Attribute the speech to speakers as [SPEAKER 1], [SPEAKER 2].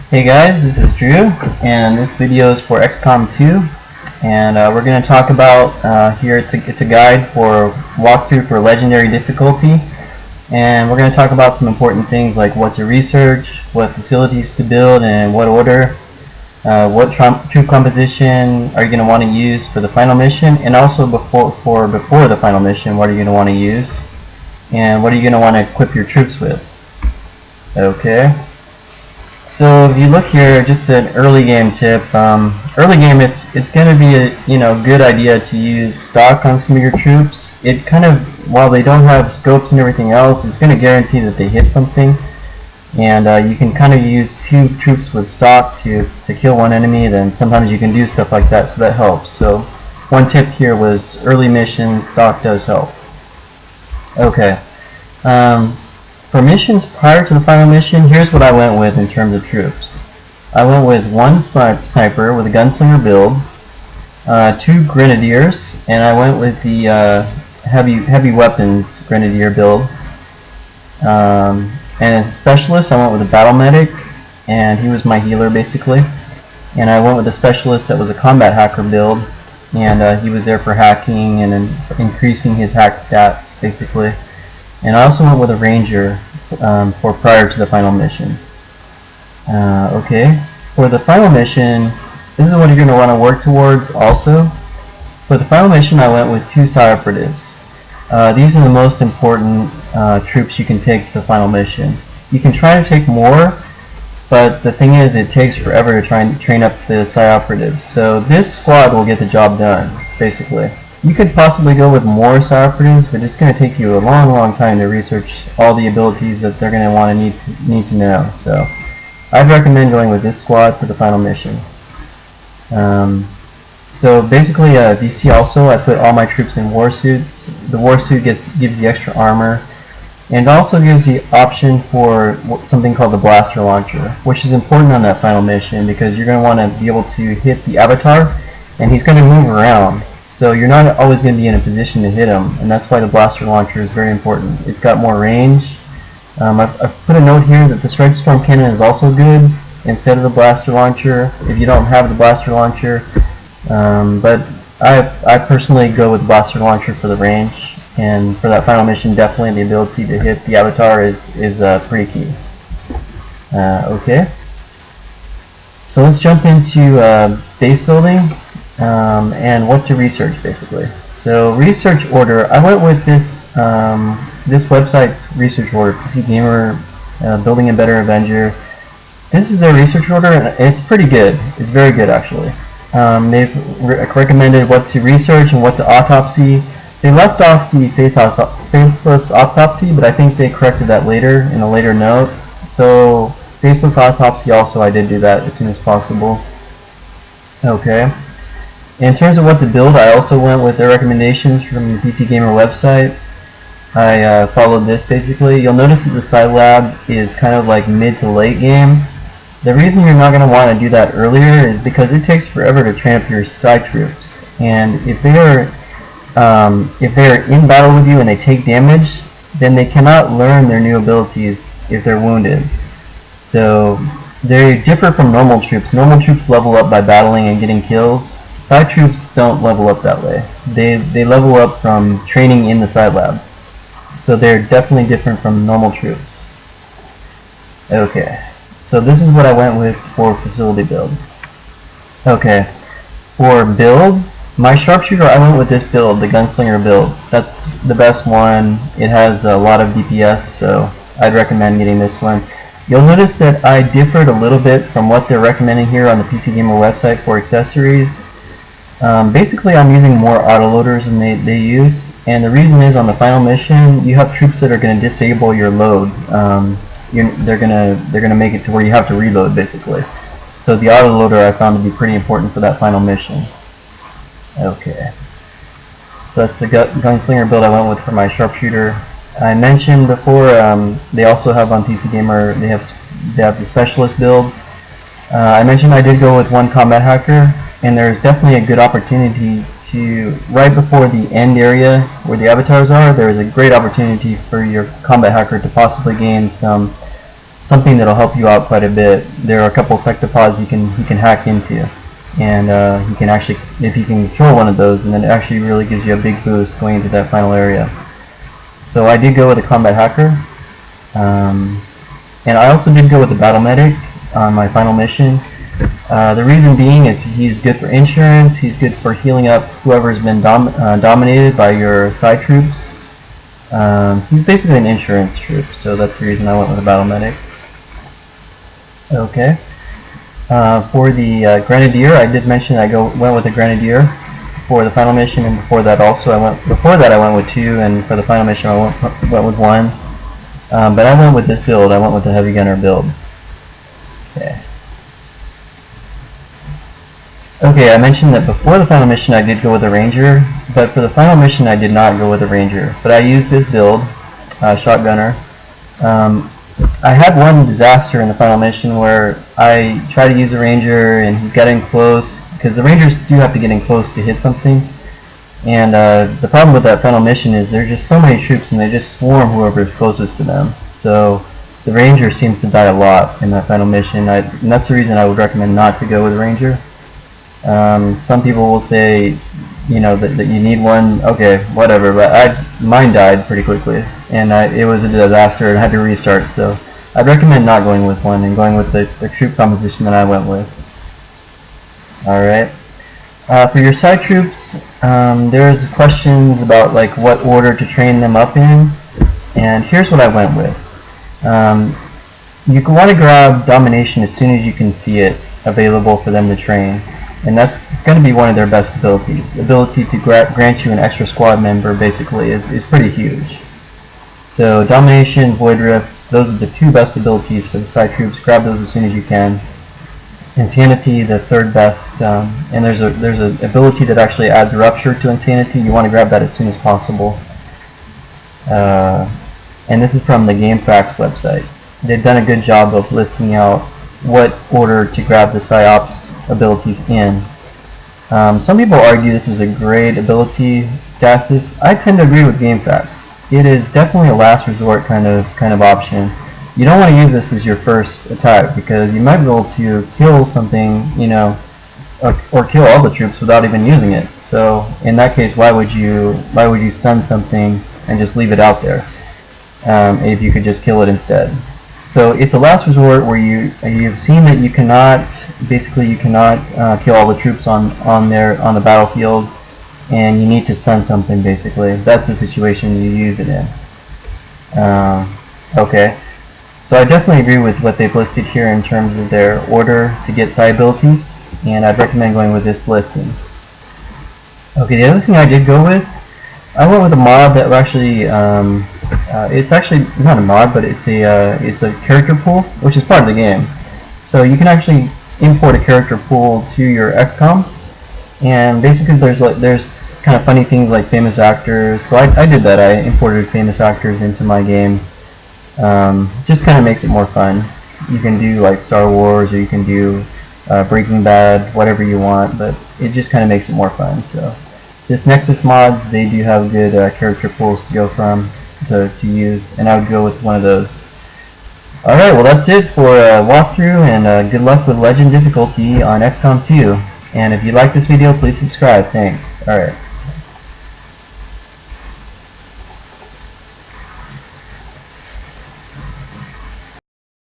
[SPEAKER 1] Hey guys, this is Drew, and this video is for Xcom 2, and we're going to talk about here. It's a guide for walkthrough for legendary difficulty, and we're going to talk about some important things like what to research, what facilities to build, and what order, what troop composition are you going to want to use for the final mission, and also before the final mission, what are you going to want to use, and what are you going to want to equip your troops with. Okay. So if you look here, just an early game tip. Early game, it's going to be a good idea to use stock on some of your troops. It kind of, while they don't have scopes and everything else, it's going to guarantee that they hit something. And you can kind of use two troops with stock to kill one enemy. Then sometimes you can do stuff like that, so that helps. So one tip here was early missions, stock does help. Okay. For missions prior to the final mission, here's what I went with in terms of troops. I went with one sniper with a gunslinger build, two grenadiers, and I went with the heavy weapons grenadier build. And as a specialist, I went with a battle medic, and he was my healer basically. And I went with a specialist that was a combat hacker build, and he was there for hacking and increasing his hack stats basically. And I also went with a ranger for prior to the final mission. Okay, for the final mission, this is what you're going to want to work towards also. For the final mission, I went with two psi operatives. These are the most important troops you can take to the final mission. You can try to take more, but the thing is it takes forever to try and train up the psi operatives. So this squad will get the job done, basically. You could possibly go with more psi operatives, but it's going to take you a long time to research all the abilities that they're going to want to need to know. So I'd recommend going with this squad for the final mission. So basically, if you see also, I put all my troops in war suits. The war suit gives the extra armor, and also gives the option for something called the blaster launcher, which is important on that final mission because you're going to want to be able to hit the avatar, and he's going to move around. So you're not always going to be in a position to hit him, and that's why the blaster launcher is very important. It's got more range. I've put a note here that the strike storm cannon is also good instead of the blaster launcher if you don't have the blaster launcher. But I personally go with the blaster launcher for the range, and for that final mission, definitely the ability to hit the avatar is pretty key. Okay. So let's jump into base building. And what to research basically. So research order, I went with this website's research order, PC Gamer, Building a Better Avenger. This is their research order, and it's pretty good. It's very good actually. They've recommended what to research and what to autopsy. They left off the faceless autopsy, but I think they corrected that later in a later note. So faceless autopsy also, I did do that as soon as possible. Okay. In terms of what to build, I also went with their recommendations from the PC Gamer website. I followed this basically. You'll notice that the side lab is kind of like mid to late game. The reason you're not going to want to do that earlier is because it takes forever to train up your side troops. And if they are in battle with you and they take damage, then they cannot learn their new abilities if they're wounded. So they differ from normal troops. Normal troops level up by battling and getting kills. Side troops don't level up that way. They level up from training in the side lab. So they're definitely different from normal troops. Okay, so this is what I went with for facility build. Okay, for builds, my sharpshooter, I went with this build, the gunslinger build. That's the best one. It has a lot of DPS, so I'd recommend getting this one. You'll notice that I differed a little bit from what they're recommending here on the PC Gamer website for accessories. Basically, I'm using more autoloaders than they use, and the reason is on the final mission, you have troops that are going to disable your load. They're gonna make it to where you have to reload basically. So the autoloader I found to be pretty important for that final mission. Okay, so that's the gunslinger build I went with for my sharpshooter. I mentioned before they also have on PC Gamer they have the specialist build. I mentioned I did go with one combat hacker. And there's definitely a good opportunity to, right before the end area where the avatars are, there is a great opportunity for your combat hacker to possibly gain some something that'll help you out quite a bit. There are a couple sectopods you can hack into, and he can actually, if you can control one of those, and then it actually really gives you a big boost going into that final area. So I did go with a combat hacker, and I also did go with the battle medic on my final mission. The reason being is he's good for insurance, he's good for healing up whoever's been dominated by your side troops. He's basically an insurance troop, so that's the reason I went with a battle medic. Okay. For the Grenadier, I did mention I went with a Grenadier for the final mission, and before that I went with 2, and for the final mission I went with 1. But I went with this build. I went with the heavy gunner build. Okay. Okay, I mentioned that before the final mission I did go with a ranger, but for the final mission I did not go with a ranger. But I used this build, shotgunner. I had one disaster in the final mission where I tried to use a ranger and he got in close, because the rangers do have to get in close to hit something. And the problem with that final mission is there's just so many troops and they just swarm whoever is closest to them. So the ranger seems to die a lot in that final mission, and that's the reason I would recommend not to go with a ranger. Some people will say, you know, that you need one. Okay, whatever, but mine died pretty quickly, and it was a disaster and I had to restart. So I'd recommend not going with one and going with the troop composition that I went with. Alright. For your side troops, there's questions about like what order to train them up in, and here's what I went with. You want to grab domination as soon as you can see it available for them to train, and that's going to be one of their best abilities. The ability to grant you an extra squad member basically is pretty huge. So domination, void rift, those are the 2 best abilities for the side troops. Grab those as soon as you can. Insanity, the 3rd best, and there's an ability that actually adds rupture to insanity. You want to grab that as soon as possible. And this is from the GameFAQs website. They've done a good job of listing out what order to grab the PsyOps abilities in. Some people argue this is a great ability stasis. I tend to agree with GameFAQs. It is definitely a last resort kind of option. You don't want to use this as your first attack because you might be able to kill something, you know, or kill all the troops without even using it. So in that case, why would you stun something and just leave it out there if you could just kill it instead? So it's a last resort where you've seen that you cannot kill all the troops on the battlefield, and you need to stun something basically. That's the situation you use it in. Okay. So I definitely agree with what they've listed here in terms of their order to get psi abilities, and I'd recommend going with this listing. Okay, the other thing I did go with, I went with a mod that actually, it's actually not a mod, but it's a character pool, which is part of the game. So you can actually import a character pool to your Xcom, and basically there's kind of funny things like famous actors. So I did that. I imported famous actors into my game. Just kind of makes it more fun. You can do like Star Wars, or you can do Breaking Bad, whatever you want, but it just kind of makes it more fun. So this Nexus mods, they do have good character pools to go from to use, and I would go with one of those. Alright, well that's it for walkthrough, and good luck with Legend difficulty on XCOM 2. And if you like this video, please subscribe. Thanks. Alright.